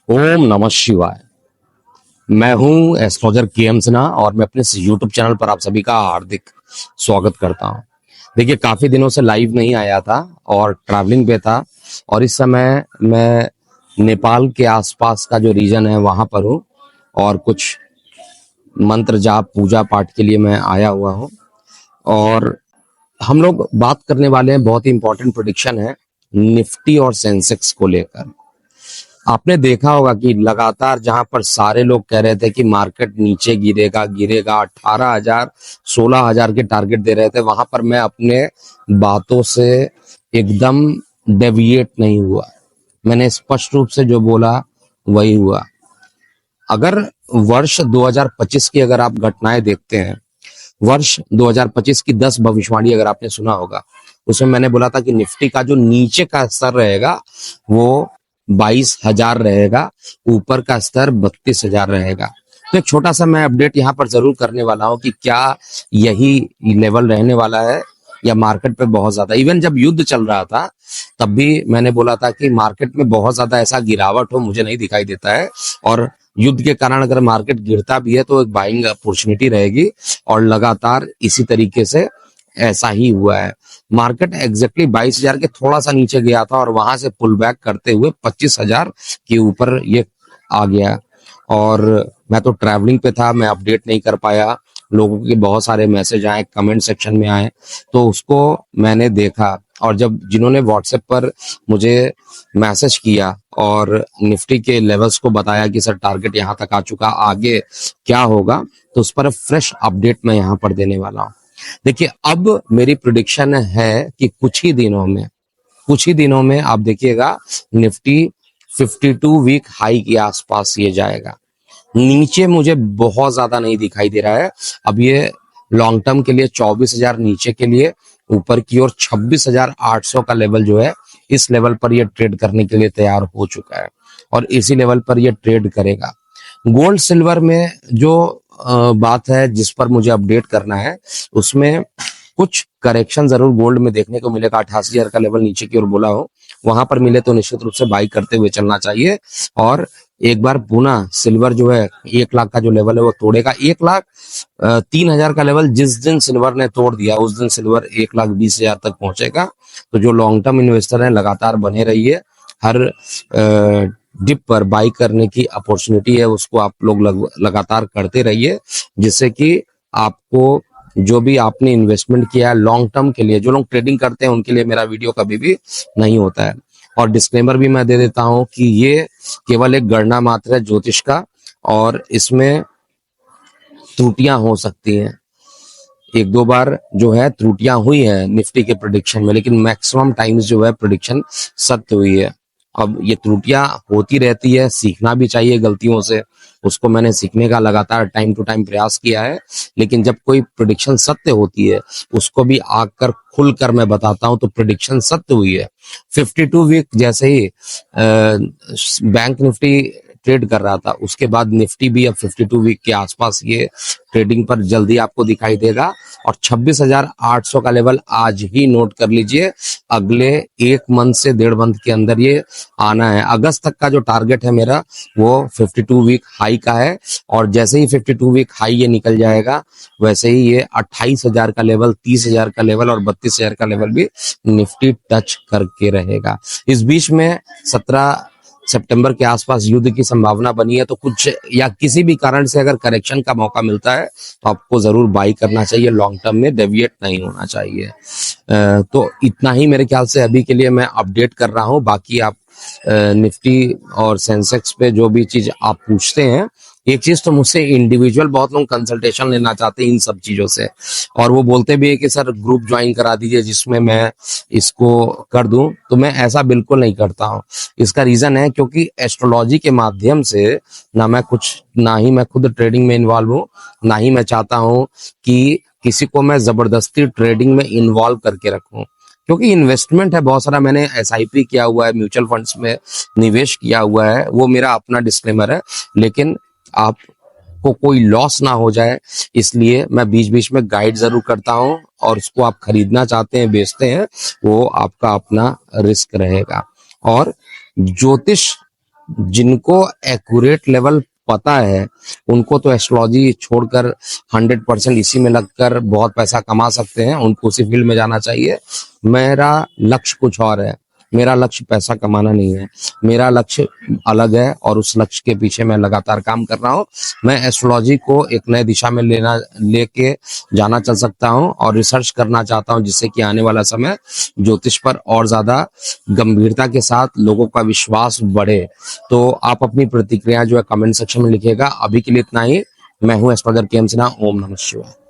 ओम नमः शिवाय। मैं हूं एस्ट्रोलॉजर के.एम. सिन्हा और मैं अपने इस यूट्यूब चैनल पर आप सभी का हार्दिक स्वागत करता हूं। देखिए, काफी दिनों से लाइव नहीं आया था और ट्रैवलिंग पे था और इस समय मैं नेपाल के आसपास का जो रीजन है वहां पर हूं और कुछ मंत्र जाप पूजा पाठ के लिए मैं आया हुआ हूं। और हम लोग बात करने वाले हैं, बहुत ही इंपॉर्टेंट प्रेडिक्शन है निफ्टी और सेंसेक्स को लेकर। आपने देखा होगा कि लगातार जहां पर सारे लोग कह रहे थे कि मार्केट नीचे गिरेगा गिरेगा 18,000 16,000 के टारगेट दे रहे थे, वहां पर मैं अपने बातों से एकदम डेविएट नहीं हुआ। मैंने स्पष्ट रूप से जो बोला वही हुआ। अगर वर्ष 2025 की अगर आप घटनाएं देखते हैं, वर्ष 2025 की 10 भविष्यवाणी अगर आपने सुना होगा, उसमें मैंने बोला था कि निफ्टी का जो नीचे का स्तर रहेगा वो 22,000 रहेगा, ऊपर का स्तर 32,000 रहेगा। तो एक छोटा सा मैं अपडेट यहाँ पर जरूर करने वाला हूँ कि क्या यही लेवल रहने वाला है या मार्केट पे बहुत ज्यादा। इवन जब युद्ध चल रहा था तब भी मैंने बोला था कि मार्केट में बहुत ज्यादा ऐसा गिरावट हो मुझे नहीं दिखाई देता है, और युद्ध के कारण अगर मार्केट गिरता भी है तो एक बाइंग अपॉर्चुनिटी रहेगी, और लगातार इसी तरीके से ऐसा ही हुआ है। मार्केट एग्जैक्टली 22,000 के थोड़ा सा नीचे गया था और वहां से पुल बैक करते हुए 25,000 के ऊपर ये आ गया। और मैं तो ट्रैवलिंग पे था, मैं अपडेट नहीं कर पाया। लोगों के बहुत सारे मैसेज आए, कमेंट सेक्शन में आए, तो उसको मैंने देखा। और जब जिन्होंने व्हाट्सएप पर मुझे मैसेज किया और निफ्टी के लेवल्स को बताया कि सर टारगेट यहाँ तक आ चुका, आगे क्या होगा, तो उस पर फ्रेश अपडेट मैं यहाँ पर देने वाला हूँ। देखिए, अब मेरी प्रिडिक्शन है कि कुछ ही दिनों में आप देखिएगा निफ्टी 52 वीक हाई के आसपास ये जाएगा। नीचे मुझे बहुत ज्यादा नहीं दिखाई दे रहा है। अब ये लॉन्ग टर्म के लिए 24,000 नीचे के लिए, ऊपर की ओर 26,800 का लेवल जो है, इस लेवल पर ये ट्रेड करने के लिए तैयार हो चुका है और इसी लेवल पर ये ट्रेड करेगा। गोल्ड सिल्वर में जो बात है जिस पर मुझे अपडेट करना है, उसमें कुछ करेक्शन जरूर गोल्ड में देखने को मिलेगा। 88,000 का लेवल नीचे की ओर बोला हो, वहां पर मिले तो निश्चित रूप से बाई करते हुए चलना चाहिए। और एक बार पुनः सिल्वर जो है 1 लाख का जो लेवल है वो तोड़ेगा। 1,03,000 का लेवल जिस दिन सिल्वर ने तोड़ दिया उस दिन सिल्वर 1,20,000 तक पहुंचेगा। तो जो लॉन्ग टर्म इन्वेस्टर है लगातार बने रहिए, हर डिप पर बाई करने की अपॉर्चुनिटी है उसको आप लोग लगातार करते रहिए, जिससे कि आपको जो भी आपने इन्वेस्टमेंट किया है लॉन्ग टर्म के लिए, जो लोग ट्रेडिंग करते हैं उनके लिए मेरा वीडियो कभी भी नहीं होता है। और डिस्क्लेमर भी मैं दे देता हूं कि ये केवल एक गणना मात्र है ज्योतिष का, और इसमें त्रुटियां हो सकती हैं। एक दो बार जो है त्रुटियां हुई है निफ्टी के प्रिडिक्शन में, लेकिन मैक्सिमम टाइम्स जो है प्रिडिक्शन सत्य हुई है। अब ये त्रुटियां होती रहती है, सीखना भी चाहिए गलतियों से, उसको मैंने सीखने का लगातार टाइम टू टाइम प्रयास किया है। लेकिन जब कोई प्रिडिक्शन सत्य होती है उसको भी आकर खुलकर मैं बताता हूं, तो प्रिडिक्शन सत्य हुई है। 52 वीक जैसे ही बैंक निफ्टी ट्रेड कर रहा था, उसके बाद निफ्टी भी अब 52 वीक के आसपास ये ट्रेडिंग पर जल्दी आपको दिखाई देगा। और 26,800 का लेवल आज ही नोट कर लीजिए, अगले 1 मंथ से 1.5 मंथ के अंदर ये आना है। अगस्त तक का जो टारगेट है मेरा वो 52 वीक हाई का है, और जैसे ही 52 वीक हाई ये निकल जाएगा वैसे ही ये 28,000 का लेवल, 30,000 का लेवल और 32,000 का लेवल भी निफ्टी टच करके रहेगा। इस बीच में 17 सितंबर के आसपास युद्ध की संभावना बनी है, तो कुछ या किसी भी कारण से अगर करेक्शन का मौका मिलता है तो आपको जरूर बाई करना चाहिए, लॉन्ग टर्म में डेविएट नहीं होना चाहिए। तो इतना ही मेरे ख्याल से अभी के लिए मैं अपडेट कर रहा हूं। बाकी आप निफ्टी और सेंसेक्स पे जो भी चीज आप पूछते हैं, एक चीज तो मुझसे इंडिविजुअल बहुत लोग कंसल्टेशन लेना चाहते हैं इन सब चीजों से, और वो बोलते भी है कि सर ग्रुप ज्वाइन करा दीजिए जिसमें मैं इसको कर दूं, तो मैं ऐसा बिल्कुल नहीं करता हूं। इसका रीजन है क्योंकि एस्ट्रोलॉजी के माध्यम से ना ही मैं खुद ट्रेडिंग में इन्वॉल्व हूं, ना ही मैं चाहता हूं कि किसी को मैं जबरदस्ती ट्रेडिंग में इन्वॉल्व करके रखूं, क्योंकि इन्वेस्टमेंट है बहुत सारा। मैंने एसआईपी किया हुआ है, म्यूचुअल फंड्स में निवेश किया हुआ है, वो मेरा अपना डिस्क्लेमर है। लेकिन आपको कोई लॉस ना हो जाए इसलिए मैं बीच बीच में गाइड जरूर करता हूं, और उसको आप खरीदना चाहते हैं बेचते हैं वो आपका अपना रिस्क रहेगा। और ज्योतिष जिनको एक्यूरेट लेवल पता है उनको तो एस्ट्रोलॉजी छोड़कर 100% इसी में लगकर बहुत पैसा कमा सकते हैं, उनको उसी फील्ड में जाना चाहिए। मेरा लक्ष्य कुछ और है, मेरा लक्ष्य पैसा कमाना नहीं है, मेरा लक्ष्य अलग है और उस लक्ष्य के पीछे मैं लगातार काम कर रहा हूँ। मैं एस्ट्रोलॉजी को एक नए दिशा में लेके जाना चल सकता हूँ और रिसर्च करना चाहता हूँ, जिससे कि आने वाला समय ज्योतिष पर और ज्यादा गंभीरता के साथ लोगों का विश्वास बढ़े। तो आप अपनी प्रतिक्रिया जो है कमेंट सेक्शन में लिखिएगा। अभी के लिए इतना ही। मैं हूं एस्ट्रोलॉजर के एम सिन्हा। ओम नमः शिवाय।